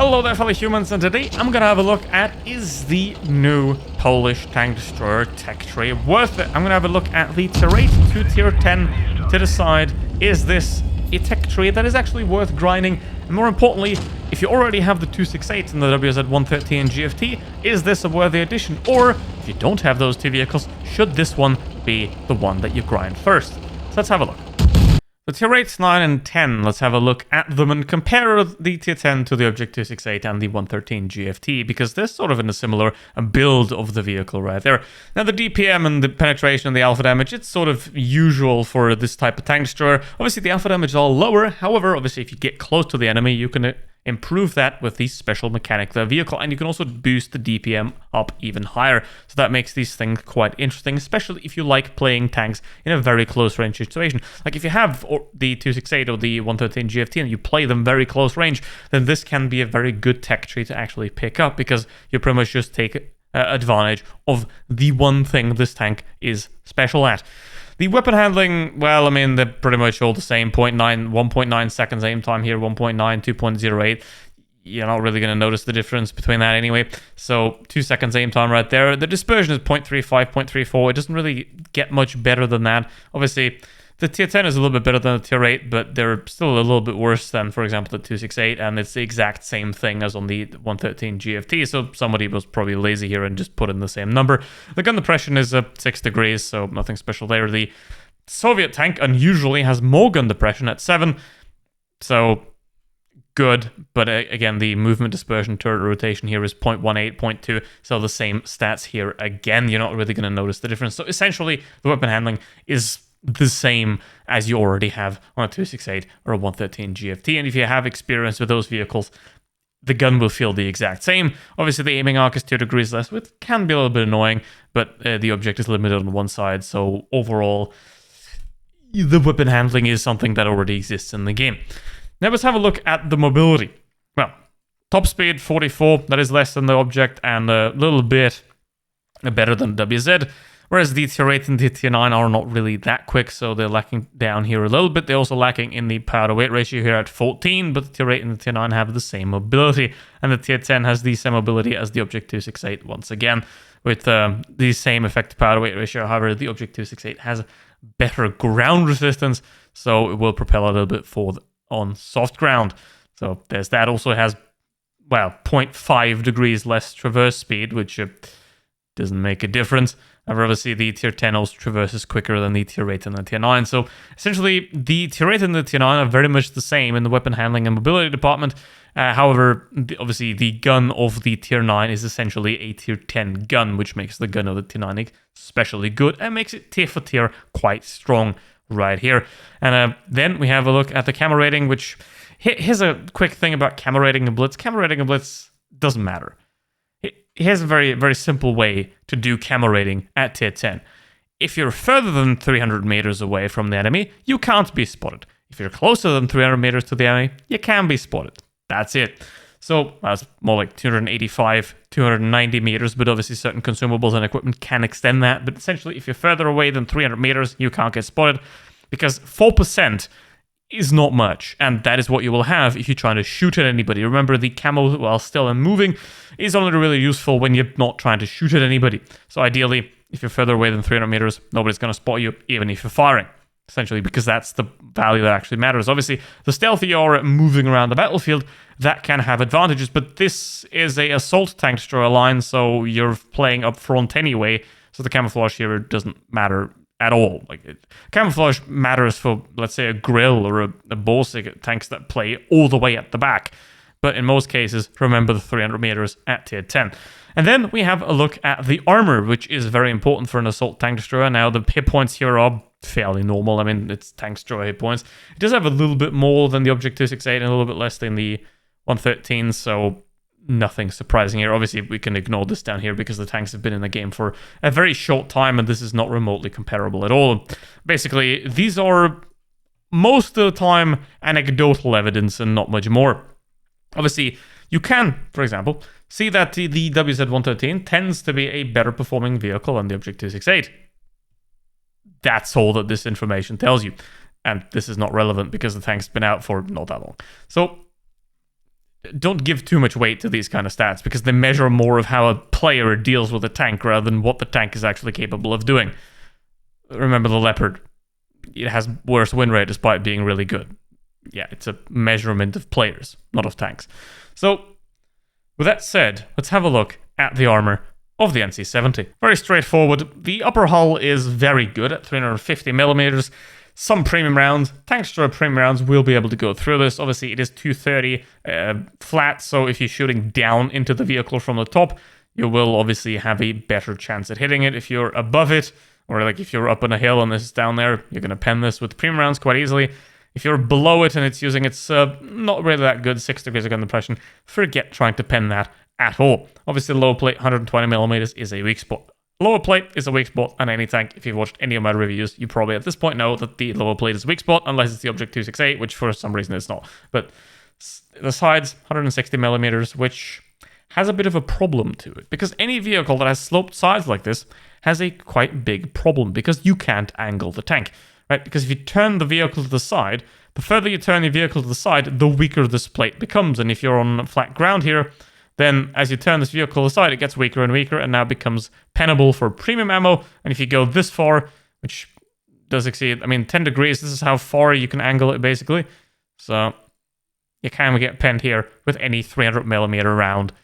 Hello there fellow humans, and today I'm gonna have a look at is the new Polish tank destroyer tech tree worth it? I'm gonna have a look at the tier 8 to tier 10 to decide is this a tech tree that is actually worth grinding, and more importantly, if you already have the 268 and the WZ130 and GFT, is this a worthy addition? Or if you don't have those two vehicles, should this one be the one that you grind first? So let's have a look. The tier 8, 9, and 10, let's have a look at them and compare the tier 10 to the Object 268 and the 113 GFT, because they're sort of in a similar build of the vehicle right there. Now, the DPM and the penetration and the alpha damage, it's sort of usual for this type of tank destroyer. Obviously, the alpha damage is all lower. However, obviously, if you get close to the enemy, you can improve that with the special mechanic of the vehicle, and you can also boost the DPM up even higher. So that makes these things quite interesting, especially if you like playing tanks in a very close range situation. Like if you have the 268 or the 113 GFT and you play them very close range, then this can be a very good tech tree to actually pick up, because you pretty much just take advantage of the one thing this tank is special at. The weapon handling, well, I mean, they're pretty much all the same. 1.9 seconds aim time here, 1.9, 2.08. You're not really going to notice the difference between that anyway. So 2 seconds aim time right there. The dispersion is 0.35, 0.34. It doesn't really get much better than that. Obviously, the tier 10 is a little bit better than the tier 8, but they're still a little bit worse than, for example, the 268, and it's the exact same thing as on the 113 GFT, so somebody was probably lazy here and just put in the same number. The gun depression is 6 degrees, so nothing special there. The Soviet tank unusually has more gun depression at 7, so good, but again, the movement dispersion turret rotation here is 0.18, 0.2, so the same stats here again. You're not really going to notice the difference. So essentially, the weapon handling is the same as you already have on a 268 or a 113 GFT, and if you have experience with those vehicles, the gun will feel the exact same. Obviously, the aiming arc is 2 degrees less, which can be a little bit annoying, but the object is limited on one side, so overall, the weapon handling is something that already exists in the game. Now let's have a look at the mobility. Well, top speed 44, that is less than the object and a little bit better than WZ. Whereas the tier 8 and the tier 9 are not really that quick, so they're lacking down here a little bit. They're also lacking in the power to weight ratio here at 14, but the tier 8 and the tier 9 have the same mobility. And the tier 10 has the same mobility as the Object 268 once again, with the same effective power to weight ratio. However, the Object 268 has better ground resistance, so it will propel a little bit forward on soft ground. So there's that. Also has, well, 0.5 degrees less traverse speed, which doesn't make a difference. However, obviously, the tier 10 also traverses quicker than the tier 8 and the tier 9. So essentially, the tier 8 and the tier 9 are very much the same in the weapon handling and mobility department. However, obviously, the gun of the tier 9 is essentially a tier 10 gun, which makes the gun of the tier 9 especially good and makes it tier for tier quite strong right here. And then we have a look at the camo rating, which here's a quick thing about camo rating and blitz. Camo rating and blitz doesn't matter. Here's a very, very simple way to do camo rating at tier 10. If you're further than 300 meters away from the enemy, you can't be spotted. If you're closer than 300 meters to the enemy, you can be spotted. That's it. So that's more like 285, 290 meters, but obviously certain consumables and equipment can extend that. But essentially, if you're further away than 300 meters, you can't get spotted, because 4% is not much, and that is what you will have if you're trying to shoot at anybody. Remember, the camo, while still and moving, is only really useful when you're not trying to shoot at anybody. So ideally, if you're further away than 300 meters, nobody's going to spot you, even if you're firing, essentially, because that's the value that actually matters. Obviously, the stealthy you are moving around the battlefield, that can have advantages, but this is a assault tank destroyer line, so you're playing up front anyway, so the camouflage here doesn't matter at all. Camouflage matters for, let's say, a grill or a Borsig tanks that play all the way at the back. But in most cases, remember the 300 meters at tier 10. And then we have a look at the armor, which is very important for an assault tank destroyer. Now, the hit points here are fairly normal. I mean, it's tank destroyer hit points. It does have a little bit more than the Object 268 and a little bit less than the 113, so nothing surprising here. Obviously, we can ignore this down here because the tanks have been in the game for a very short time, and this is not remotely comparable at all. Basically, these are most of the time anecdotal evidence and not much more. Obviously, you can, for example, see that the WZ113 tends to be a better performing vehicle than the Object 268. That's all that this information tells you. And this is not relevant because the tank's been out for not that long. So don't give too much weight to these kind of stats, because they measure more of how a player deals with a tank rather than what the tank is actually capable of doing. Remember the Leopard. It has worse win rate despite being really good. Yeah, it's a measurement of players, not of tanks. So, with that said, let's have a look at the armor of the NC-70. Very straightforward. The upper hull is very good at 350mm. Some premium rounds, Tank Destroyer premium rounds, will be able to go through this. Obviously, it is 230 flat, so if you're shooting down into the vehicle from the top, you will obviously have a better chance at hitting it. If you're above it, or like if you're up on a hill and this is down there, you're going to pen this with premium rounds quite easily. If you're below it and it's using its not really that good 6 degrees of gun depression, forget trying to pen that at all. Obviously, lower plate 120mm is a weak spot. Lower plate is a weak spot on any tank. If you've watched any of my reviews, you probably at this point know that the lower plate is a weak spot, unless it's the Object 268, which for some reason it's not. But the sides, 160mm, which has a bit of a problem to it, because any vehicle that has sloped sides like this has a quite big problem, because you can't angle the tank, right? Because if you turn the vehicle to the side, the further you turn the vehicle to the side, the weaker this plate becomes. And if you're on flat ground here, then as you turn this vehicle aside, it gets weaker and weaker and now becomes pennable for premium ammo. And if you go this far, which does exceed, 10 degrees, this is how far you can angle it basically. So you can get penned here with any 300mm round,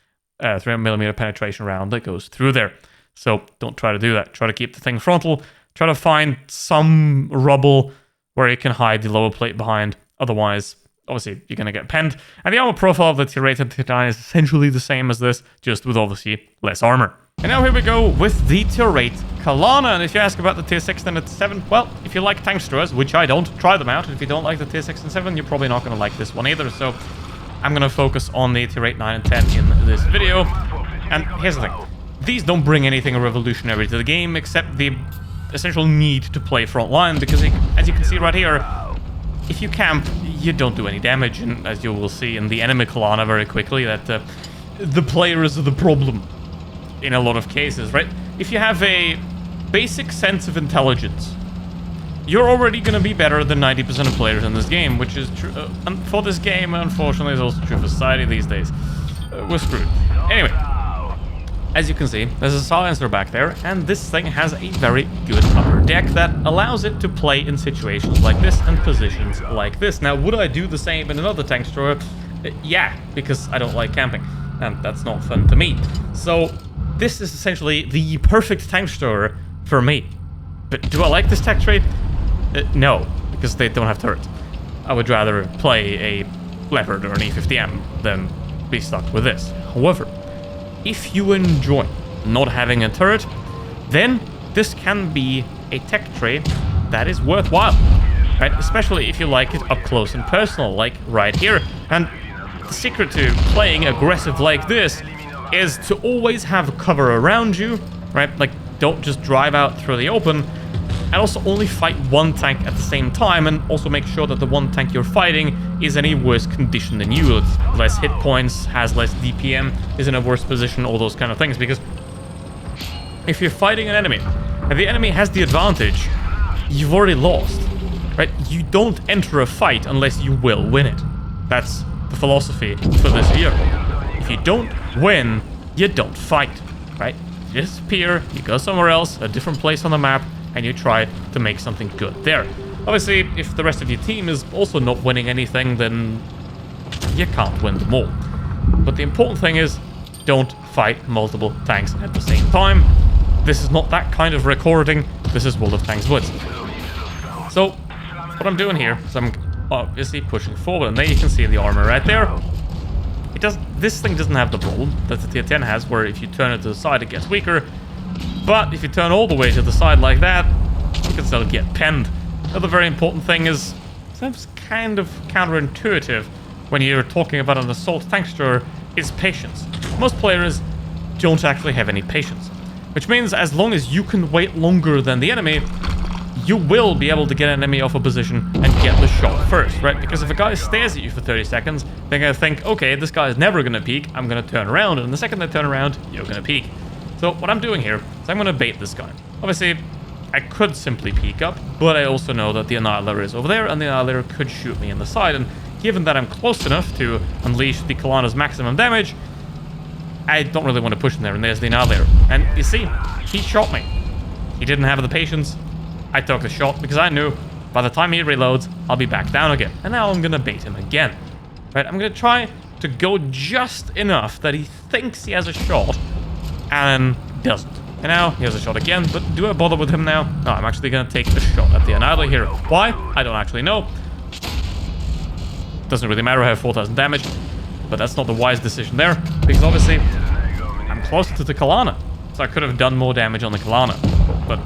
300mm penetration round that goes through there. So don't try to do that. Try to keep the thing frontal. Try to find some rubble where you can hide the lower plate behind. Otherwise, obviously, you're going to get penned. And the armor profile of the Tier 8 and Tier 9 is essentially the same as this, just with obviously less armor. And now here we go with the Tier 8 Kalana. And if you ask about the Tier 6 and the 7, well, if you like tank destroyers, which I don't, try them out. And if you don't like the Tier 6 and 7, you're probably not going to like this one either. So I'm going to focus on the Tier 8, 9, and 10 in this video. And here's the thing. These don't bring anything revolutionary to the game, except the essential need to play frontline, because as you can see right here, if you camp, you don't do any damage, and as you will see in the enemy Kalana very quickly, that the player is the problem in a lot of cases, right? If you have a basic sense of intelligence, you're already going to be better than 90% of players in this game, which is true for this game, unfortunately, is also true for society these days. We're screwed. Anyway, as you can see, there's a silencer back there, and this thing has a very good upper deck that allows it to play in situations like this and positions like this. Now, would I do the same in another tank destroyer? Yeah, because I don't like camping, and that's not fun to me. So, this is essentially the perfect tank destroyer for me. But do I like this tech trait? No, because they don't have turrets. I would rather play a Leopard or an E50M than be stuck with this. However, if you enjoy not having a turret, then this can be a tech trait that is worthwhile, right? Especially if you like it up close and personal, like right here. And the secret to playing aggressive like this is to always have cover around you, right? Like, don't just drive out through the open, and also only fight one tank at the same time, and also make sure that the one tank you're fighting is in a worse condition than you. It's less hit points, has less DPM, is in a worse position, all those kind of things. Because if you're fighting an enemy, and the enemy has the advantage, you've already lost, right? You don't enter a fight unless you will win it. That's the philosophy for this vehicle. If you don't win, you don't fight, right? You disappear, you go somewhere else, a different place on the map, and you try to make something good there. Obviously, if the rest of your team is also not winning anything, then you can't win them all. But the important thing is, don't fight multiple tanks at the same time. This is not that kind of recording, this is World of Tanks Blitz. So, what I'm doing here is I'm obviously pushing forward, and there you can see the armor right there. This thing doesn't have the problem that the Tier 10 has, where if you turn it to the side, it gets weaker. But if you turn all the way to the side like that, you can still get penned. The other very important thing is, it's kind of counterintuitive when you're talking about an assault tank destroyer, is patience. Most players don't actually have any patience, which means as long as you can wait longer than the enemy, you will be able to get an enemy off a position and get the shot first, right? Because if a guy stares at you for 30 seconds, they're going to think, okay, this guy is never going to peek, I'm going to turn around, and the second they turn around, you're going to peek. So what I'm doing here is I'm going to bait this guy. Obviously, I could simply peek up, but I also know that the Annihilator is over there, and the Annihilator could shoot me in the side. And given that I'm close enough to unleash the Kalana's maximum damage, I don't really want to push him there, and there's the Annihilator. And you see, he shot me. He didn't have the patience. I took the shot because I knew by the time he reloads, I'll be back down again. And now I'm going to bait him again. Right, I'm going to try to go just enough that he thinks he has a shot and doesn't. And now he has a shot again, but do I bother with him now? No, I'm actually going to take a shot at the Annihilator here. Why? I don't actually know. Doesn't really matter. I have 4,000 damage, but that's not the wise decision there, because obviously I'm closer to the Kalana, so I could have done more damage on the Kalana. But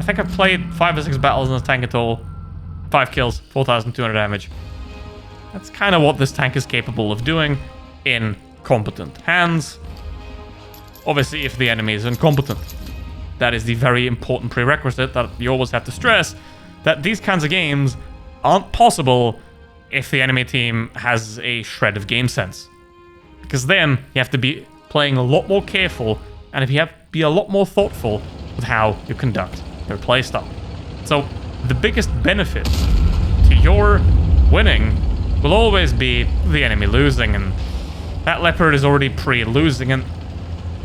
I think I've played 5 or 6 battles in this tank at all. 5 kills, 4,200 damage. That's kind of what this tank is capable of doing in competent hands. Obviously, if the enemy is incompetent. That is the very important prerequisite that you always have to stress, that these kinds of games aren't possible if the enemy team has a shred of game sense. Because then you have to be playing a lot more careful, and if you have to be a lot more thoughtful with how you conduct your playstyle. So the biggest benefit to your winning will always be the enemy losing, and that Leopard is already pre-losing. And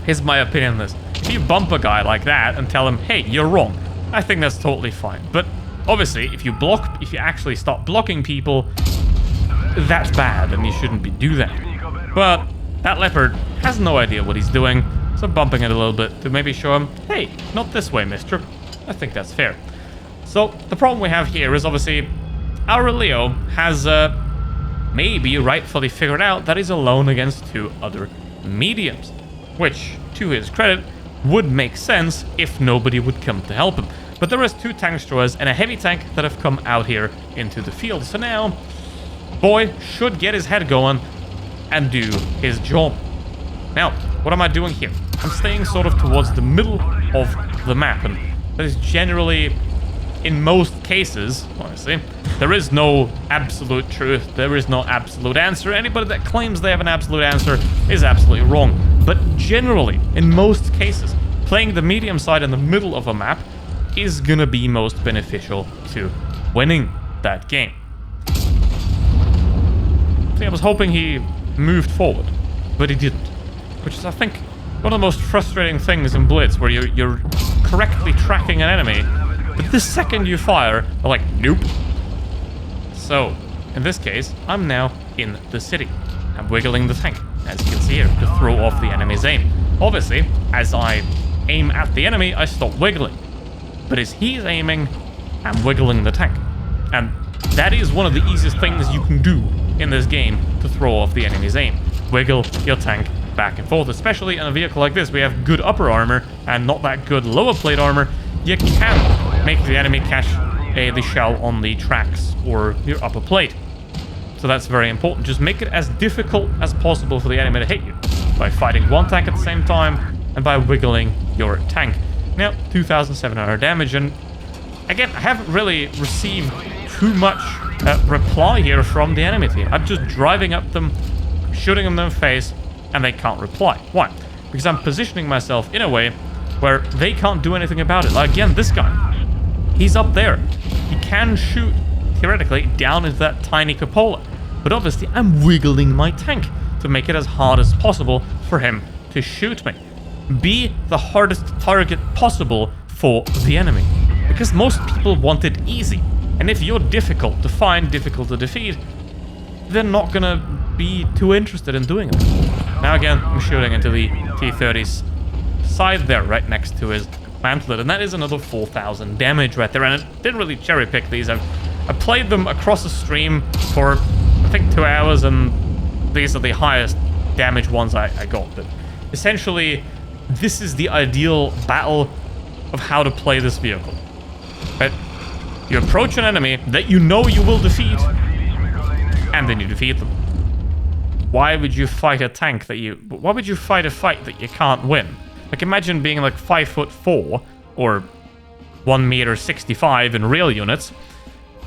here's my opinion on this. If you bump a guy like that and tell him, hey, you're wrong, I think that's totally fine. But obviously, if you actually start blocking people, that's bad, and you shouldn't do that. But that Leopard has no idea what he's doing, so bumping it a little bit to maybe show him, hey, not this way, mister. I think that's fair. So the problem we have here is obviously our Leo has maybe rightfully figured out that he's alone against 2 other mediums, which, to his credit, would make sense if nobody would come to help him. But there is 2 tank destroyers and a heavy tank that have come out here into the field. So now, boy should get his head going and do his job. Now, what am I doing here? I'm staying sort of towards the middle of the map, and that is generally, in most cases, honestly, there is no absolute truth, there is no absolute answer. Anybody that claims they have an absolute answer is absolutely wrong. But generally, in most cases, playing the medium side in the middle of a map is gonna be most beneficial to winning that game. See, I was hoping he moved forward, but he didn't. Which is, I think, one of the most frustrating things in Blitz, where you're correctly tracking an enemy, but the second you fire, they're like, nope. So, in this case, I'm now in the city. I'm wiggling the tank, as you can see here, to throw off the enemy's aim. Obviously, as I aim at the enemy, I stop wiggling. But as he's aiming, I'm wiggling the tank. And that is one of the easiest things you can do in this game to throw off the enemy's aim. Wiggle your tank back and forth, especially in a vehicle like this. We have good upper armor and not that good lower plate armor. You can make the enemy catch the shell on the tracks or your upper plate. So that's very important. Just make it as difficult as possible for the enemy to hit you by fighting one tank at the same time and by wiggling your tank. Now, 2,700 damage, and again, I haven't really received too much reply here from the enemy team. I'm just driving up them, shooting them in the face, and they can't reply. Why? Because I'm positioning myself in a way where they can't do anything about it. Like, again, this guy, he's up there. He can shoot, theoretically, down into that tiny cupola. But obviously, I'm wiggling my tank to make it as hard as possible for him to shoot me. Be the hardest target possible for the enemy. Because most people want it easy. And if you're difficult to find, difficult to defeat, they're not gonna be too interested in doing it. Now again, I'm shooting into the T-30's side there, right next to his mantlet, and that is another 4,000 damage right there. And I didn't really cherry pick these. I played them across the stream for, I think, 2 hours, and these are the highest damage ones I got. But essentially, this is the ideal battle of how to play this vehicle. Right? You approach an enemy that you know you will defeat, and then you defeat them. Why would you fight a tank that you... Why would you fight a fight that you can't win? Like, imagine being like 5'4" or 1.65 m in real units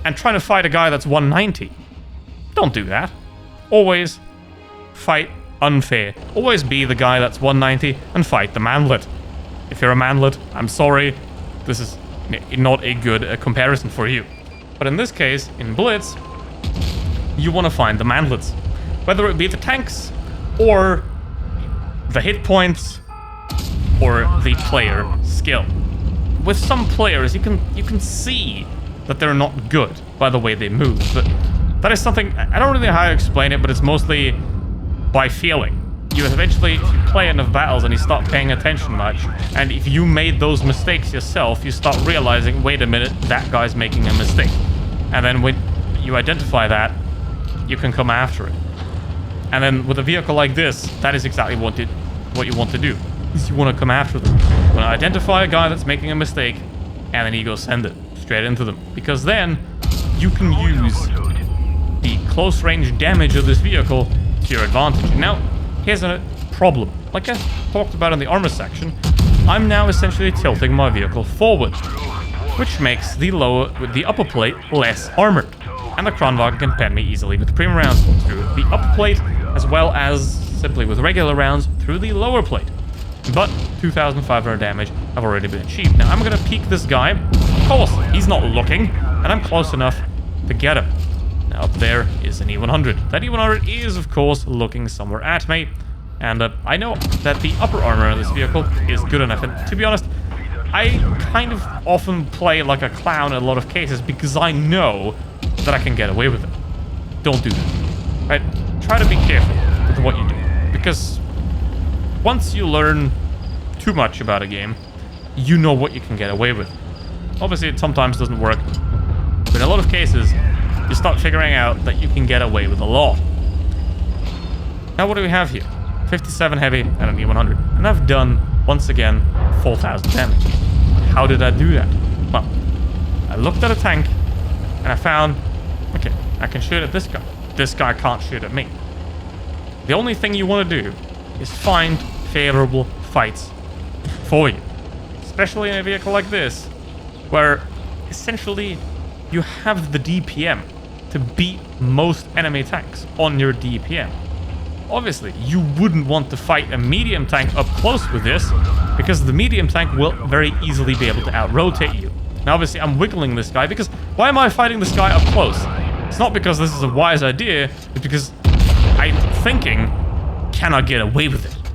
and trying to fight a guy that's 190. Don't do that. Always fight unfair. Always be the guy that's 190 and fight the manlet. If you're a manlet, I'm sorry. This is not a good comparison for you. But in this case, in Blitz, you want to find the mantlets. Whether it be the tanks, or the hit points, or the player skill. With some players, you can see that they're not good by the way they move, but that is something, I don't really know how to explain it, but it's mostly by feeling. You eventually, if you play enough battles and you start paying attention much, and if you made those mistakes yourself, you start realizing, wait a minute, that guy's making a mistake. And then when you identify that, you can come after it. And then with a vehicle like this, that is exactly what you want to do. Is you want to come after them. You want to identify a guy that's making a mistake, and then you go send it straight into them. Because then, you can use the close range damage of this vehicle to your advantage. Now, here's a problem. Like I talked about in the armor section, I'm now essentially tilting my vehicle forward, which makes the upper plate less armored. And the Kranvagn can pen me easily with premium rounds through the upper plate, as well as simply with regular rounds through the lower plate. But 2,500 damage have already been achieved. Now I'm going to peek this guy. Of course, he's not looking, and I'm close enough to get him. Now up there is an E100. That E100 is, of course, looking somewhere at me. And I know that the upper armor of this vehicle is good enough. And to be honest, I kind of often play like a clown in a lot of cases because I know that I can get away with it. Don't do that. Right? Try to be careful with what you do. Because once you learn too much about a game, you know what you can get away with. Obviously, it sometimes doesn't work. But in a lot of cases, you start figuring out that you can get away with a lot. Now, what do we have here? 57 heavy and an E100. And I've done, once again, 4,000 damage. How did I do that? Well, I looked at a tank, and I found, okay, I can shoot at this guy. This guy can't shoot at me. The only thing you want to do is find favorable fights for you. Especially in a vehicle like this, where essentially you have the DPM to beat most enemy tanks on your DPM. Obviously, you wouldn't want to fight a medium tank up close with this, because the medium tank will very easily be able to out-rotate you. Now, obviously, I'm wiggling this guy, because why am I fighting this guy up close? It's not because this is a wise idea, it's because I'm thinking, can I get away with it?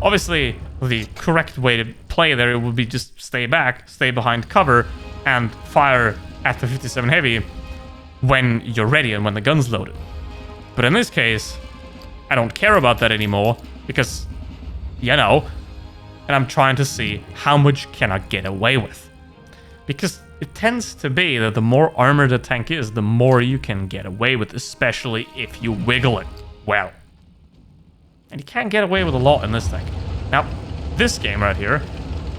Obviously, the correct way to play there would be just stay back, stay behind cover, and fire at the 57 heavy when you're ready and when the gun's loaded. But in this case, I don't care about that anymore, because, you know, and I'm trying to see how much can I get away with. Because it tends to be that the more armored a tank is, the more you can get away with, especially if you wiggle it well. And you can't get away with a lot in this tank. Now, this game right here,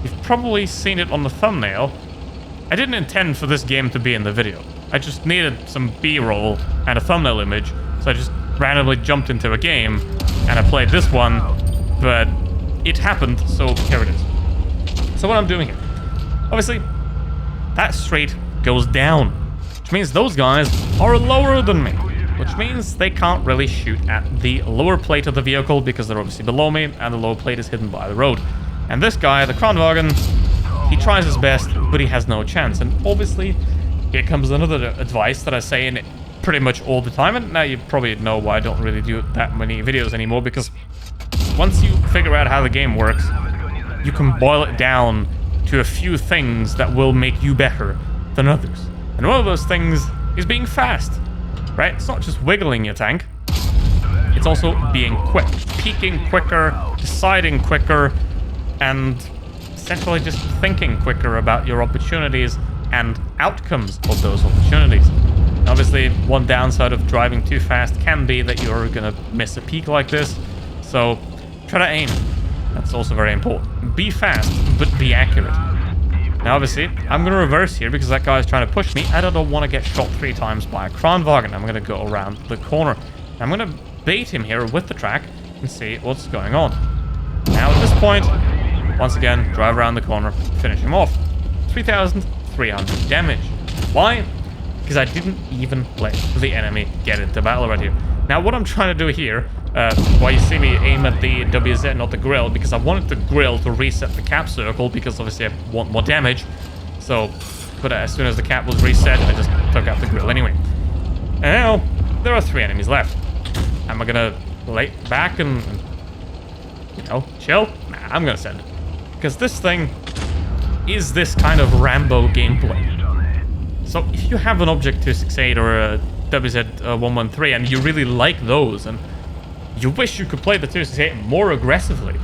you've probably seen it on the thumbnail. I didn't intend for this game to be in the video. I just needed some B-roll and a thumbnail image, so I just randomly jumped into a game and I played this one, but it happened, so here it is. So what I'm doing here, obviously, that straight goes down, which means those guys are lower than me, which means they can't really shoot at the lower plate of the vehicle because they're obviously below me and the lower plate is hidden by the road. And this guy, the Kranvagn, he tries his best, but he has no chance. And obviously, here comes another advice that I say in pretty much all the time, and now you probably know why I don't really do that many videos anymore, because once you figure out how the game works, you can boil it down to a few things that will make you better than others. And one of those things is being fast, right? It's not just wiggling your tank, it's also being quick, peeking quicker, deciding quicker, and essentially just thinking quicker about your opportunities and outcomes of those opportunities. Obviously, one downside of driving too fast can be that you're gonna miss a peak like this, so try to aim. That's also very important. Be fast, but be accurate. Now, obviously, I'm gonna reverse here because that guy's trying to push me. I don't want to get shot 3 times by a Kranvagn. I'm gonna go around the corner. I'm gonna bait him here with the track and see what's going on. Now, at this point, once again, drive around the corner, finish him off. 3,300 damage. Why? Because I didn't even let the enemy get into battle right here. Now, what I'm trying to do here, why you see me aim at the WZ, not the grill, because I wanted the grill to reset the cap circle, because obviously I want more damage. So, but as soon as the cap was reset, I just took out the grill anyway. And now, there are 3 enemies left. Am I gonna lay back and you know, chill? Nah, I'm gonna send it. Because this thing is this kind of Rambo gameplay. So if you have an Object 268 or a WZ-113 and you really like those and you wish you could play the 268 more aggressively,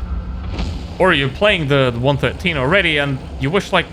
or you're playing the 113 already and you wish like,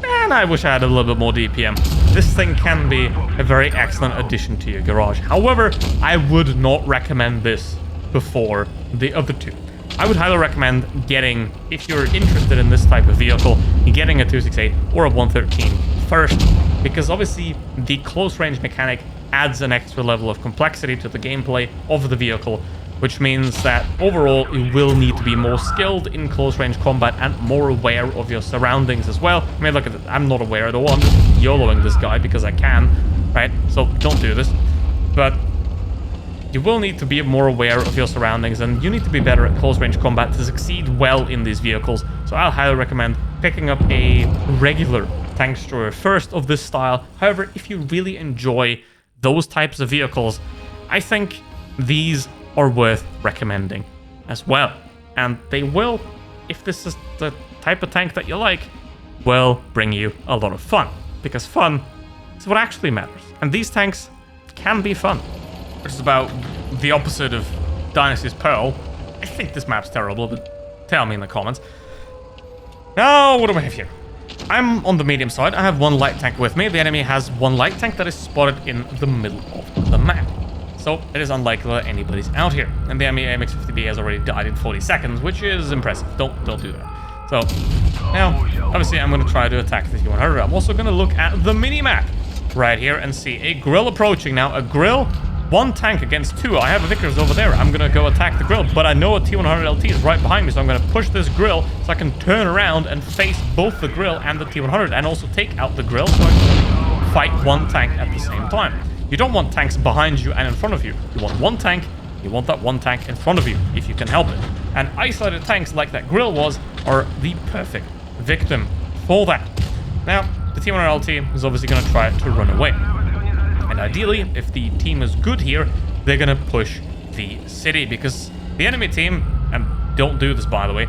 man, I wish I had a little bit more DPM, this thing can be a very excellent addition to your garage. However, I would not recommend this before the other two. I would highly recommend getting, if you're interested in this type of vehicle, getting a 268 or a 113 first, because obviously the close range mechanic adds an extra level of complexity to the gameplay of the vehicle, which means that overall you will need to be more skilled in close range combat and more aware of your surroundings as well. I mean, look at it, I'm not aware at all, I'm just YOLOing this guy because I can, right? So don't do this. But you will need to be more aware of your surroundings, and you need to be better at close range combat to succeed well in these vehicles. So I'll highly recommend picking up a regular tank destroyer first of this style. However, if you really enjoy those types of vehicles, I think these are worth recommending as well. And they will, if this is the type of tank that you like, will bring you a lot of fun. Because fun is what actually matters. And these tanks can be fun. Which is about the opposite of Dynasty's Pearl. I think this map's terrible, but tell me in the comments. Now, what do we have here? I'm on the medium side. I have 1 light tank with me. The enemy has 1 light tank that is spotted in the middle of the map. So it is unlikely that anybody's out here. And the enemy AMX-50B has already died in 40 seconds, which is impressive. Don't do that. So now, obviously, I'm going to try to attack the T-100. I'm also going to look at the mini-map right here and see a grill approaching. Now, a grill, 1 tank against 2. I have a Vickers over there. I'm going to go attack the grill, but I know a T-100LT is right behind me, so I'm going to push this grill so I can turn around and face both the grill and the T-100, and also take out the grill so I can fight 1 tank at the same time. You don't want tanks behind you and in front of you. You want 1 tank, you want that 1 tank in front of you, if you can help it. And isolated tanks like that grill was are the perfect victim for that. Now, the T-100LT is obviously going to try to run away. And ideally, if the team is good here, they're going to push the city, because the enemy team, and don't do this by the way,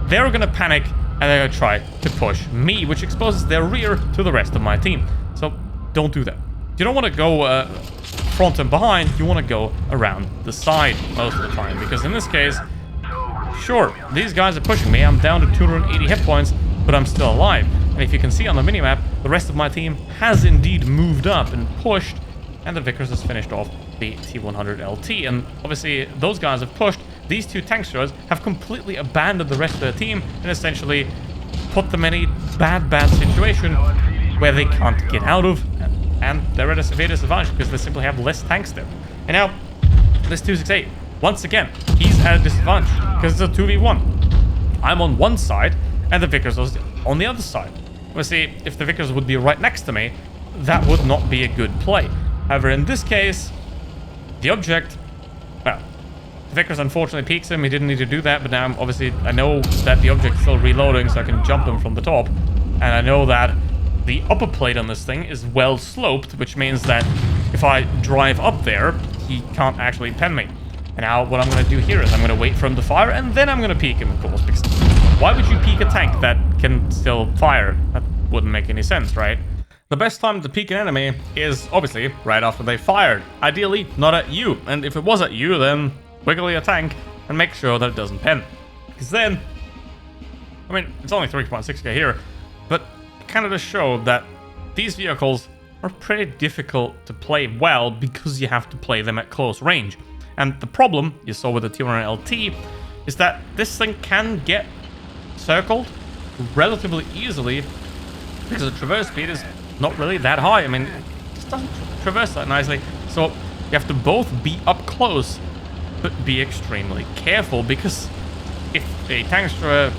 they're going to panic and they're going to try to push me, which exposes their rear to the rest of my team. So don't do that. You don't want to go front and behind, you want to go around the side most of the time, because in this case, sure, these guys are pushing me, I'm down to 280 hit points, but I'm still alive. And if you can see on the minimap, the rest of my team has indeed moved up and pushed, and the Vickers has finished off the T-100LT. And obviously, those guys have pushed. These 2 tank destroyers have completely abandoned the rest of their team and essentially put them in a bad situation where they can't get out of. And they're at a severe disadvantage because they simply have less tanks there. And now, this 268, once again, he's at a disadvantage because it's a 2v1. I'm on one side, and the Vickers is on the other side. Obviously, if the Vickers would be right next to me, that would not be a good play. However, in this case, the object, well, the Vickers unfortunately peeks him. He didn't need to do that, but now obviously I know that the object is still reloading, so I can jump him from the top. And I know that the upper plate on this thing is well sloped, which means that if I drive up there, he can't actually pen me. And now what I'm going to do here is I'm going to wait for him to fire, and then I'm going to peek him, of course, because why would you peek a tank that can still fire? That wouldn't make any sense, right? The best time to peek an enemy is obviously right after they fired. Ideally, not at you. And if it was at you, then wiggle your tank and make sure that it doesn't pen. Because then, I mean, it's only 3.6k here, but it kind of does show that these vehicles are pretty difficult to play well because you have to play them at close range. And the problem you saw with the T-100LT is that this thing can get circled relatively easily because the traverse speed is not really that high. I mean, it just doesn't traverse that nicely. So you have to both be up close, but be extremely careful, because if a tank destroyer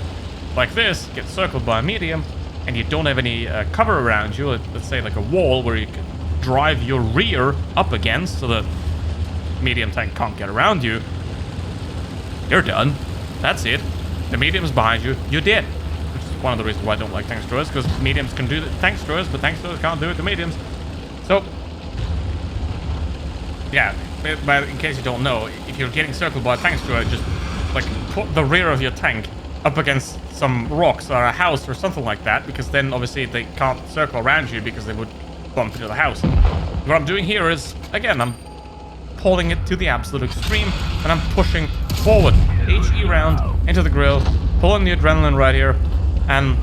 like this gets circled by a medium and you don't have any cover around you, let's say like a wall where you can drive your rear up against so the medium tank can't get around you, you're done. That's it. The medium's behind you, you're dead. Which is one of the reasons why I don't like tank destroyers, because mediums can do the tank destroyers, but tank destroyers can't do it to mediums. So yeah, but in case you don't know, if you're getting circled by a tank destroyer, just like put the rear of your tank up against some rocks or a house or something like that, because then obviously they can't circle around you because they would bump into the house. What I'm doing here is, again, I'm pulling it to the absolute extreme, and I'm pushing forward, HE round into the grill, pulling the adrenaline right here, and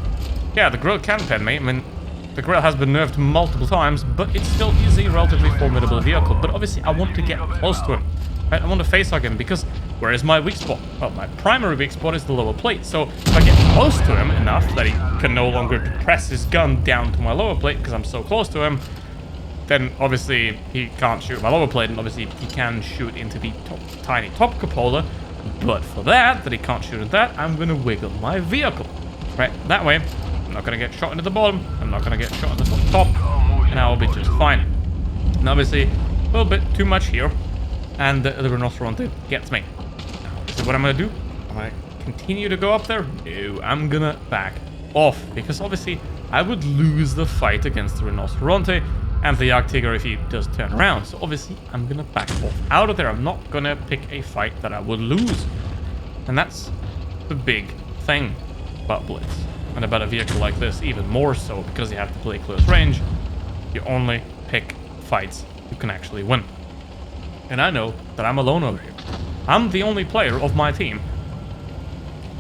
yeah, the grill can pen me. I mean, the grill has been nerfed multiple times, but it still is a relatively formidable vehicle. But obviously, I want to get close to him. Right? I want to facehug him because where is my weak spot? Well, my primary weak spot is the lower plate. So if I get close to him enough that he can no longer press his gun down to my lower plate because I'm so close to him, then obviously he can't shoot my lower plate, and obviously he can shoot into the tiny top cupola. But for that he can't shoot at that, I'm going to wiggle my vehicle. Right? That way, I'm not going to get shot into the bottom, I'm not going to get shot in the top, and I'll be just fine. And obviously, a little bit too much here, and the Rhinoceronte gets me. So what I'm going to do, I'm going to continue to go up there? No, I'm going to back off, because obviously I would lose the fight against the Rhinoceronte and the Jagdtiger if he does turn around. So obviously I'm going to back off out of there. I'm not going to pick a fight that I would lose. And that's the big thing about Blitz. And about a vehicle like this, even more so, because you have to play close range. You only pick fights you can actually win. And I know that I'm alone over here. I'm the only player of my team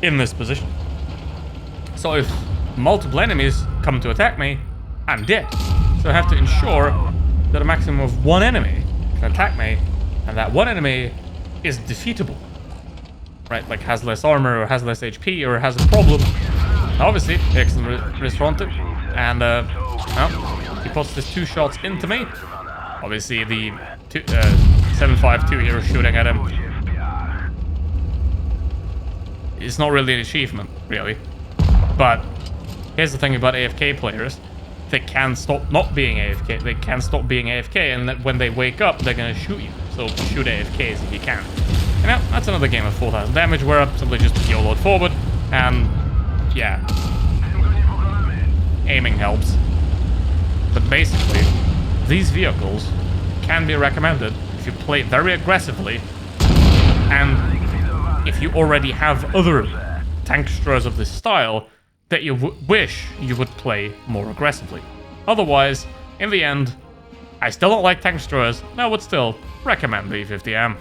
in this position. So if multiple enemies come to attack me, I'm dead. So I have to ensure that a maximum of one enemy can attack me, and that one enemy is defeatable. Right, like has less armor, or has less HP, or has a problem. Obviously, excellent Rhinoceronte, and well, he puts his 2 shots into me. Obviously, the 7.52 here shooting at him. It's not really an achievement, really. But here's the thing about AFK players. They can stop not being AFK. They can stop being AFK, and that when they wake up, they're going to shoot you. So shoot AFKs if you can. And now, that's another game of 4,000 damage, where I simply just YOLO'd forward, and yeah, aiming helps. But basically, these vehicles can be recommended if you play very aggressively, and if you already have other tank destroyers of this style that you wish you would play more aggressively. Otherwise, in the end, I still don't like tank destroyers, and I would still recommend the E50M.